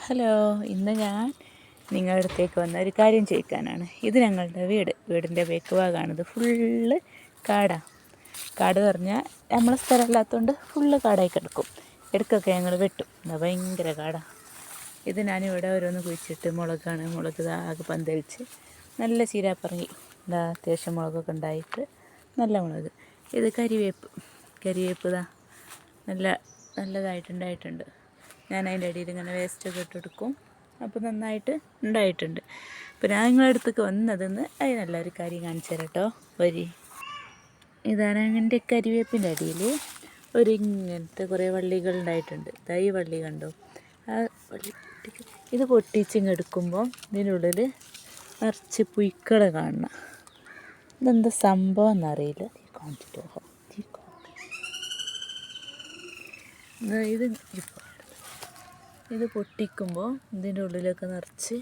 Hello, ഇന്ന് ഞാൻ നിങ്ങളുടെ അടുത്തേക്ക് വന്ന ഒരു കാര്യം ചോദിക്കാനാണ്. ഇത് ഞങ്ങളുടെ വീടിൻ്റെ ബേക്ക് ഭാഗമാണിത്. ഫുള്ള് കാടാണ്. കാട് പറഞ്ഞാൽ നമ്മളെ സ്ഥലമില്ലാത്തതുകൊണ്ട് ഫുള്ള് കാടായി കിടക്കും. ഇടയ്ക്കൊക്കെ ഞങ്ങൾ വെട്ടും. എന്താ ഭയങ്കര കാടാണ്. ഇത് ഞാനിവിടെ ഓരോന്ന് കുഴിച്ചിട്ട് മുളക് ആകെ പന്തലിച്ച് നല്ല ചീരാപ്പറങ്ങി അത്യാവശ്യം മുളകൊക്കെ ഉണ്ടായിട്ട് നല്ല മുളക്. ഇത് കരിവേപ്പ് നല്ലതായിട്ടുണ്ടായിട്ടുണ്ട്. ഞാൻ അതിൻ്റെ അടിയിൽ ഇങ്ങനെ വേസ്റ്റൊക്കെ ഇട്ടെടുക്കും. അപ്പോൾ നന്നായിട്ട് ഉണ്ടായിട്ടുണ്ട്. അപ്പോൾ ഞാൻ നിങ്ങളുടെ അടുത്തേക്ക് വന്നതെന്ന് അതിനല്ല ഒരു കാര്യം കാണിച്ചു തരാം കേട്ടോ. ഇതാണ് എൻ്റെ കരിവേപ്പിൻ്റെ അടിയിൽ ഇങ്ങനത്തെ കുറേ വള്ളികൾ ഉണ്ടായിട്ടുണ്ട്. തൈ വള്ളി കണ്ടോ? ആ വള്ളി ഇത് പൊട്ടിച്ചിങ്ങെടുക്കുമ്പോൾ ഇതിനുള്ളിൽ നിറച്ച് പുഴുക്കൾ കാണണം. ഇതെന്താ സംഭവം എന്നറിയില്ല. കാണിച്ചിട്ട് ഇത് പൊട്ടിക്കുമ്പോൾ ഇതിൻ്റെ ഉള്ളിലൊക്കെ നിറച്ച്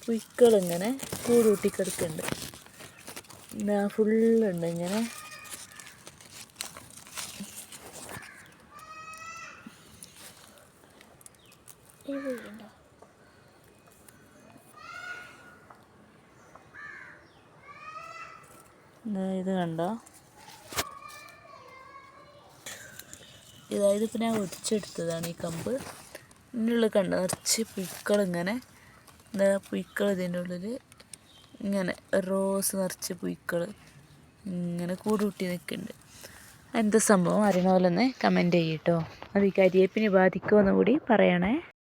പുഴുക്കളിങ്ങനെ കൂടൂട്ടി കിടക്കുന്നുണ്ട്. എന്താ ഫുള്ളുണ്ട് ഇങ്ങനെ. ഇത് കണ്ടോ? ഇതിപ്പോൾ ഞാൻ ഒടിച്ചെടുത്തതാണ് ഈ കമ്പ്. ഇതിൻ്റെ ഉള്ളിൽ കണ്ടോ നിറച്ച് പുഴുക്കളിങ്ങനെ. പുഴുക്കൾ ഇതിൻ്റെ ഉള്ളിൽ ഇങ്ങനെ റോസ് നിറച്ച് പുഴുക്കൾ ഇങ്ങനെ കൂടൂട്ടി നിൽക്കുന്നുണ്ട്. എന്താ സംഭവം അറിയണ പോലെ ഒന്ന് കമൻറ്റ് ചെയ്യട്ടോ. അത് ഈ കരിവേപ്പിനെ ബാധിക്കുമോ എന്ന് കൂടി പറയണേ.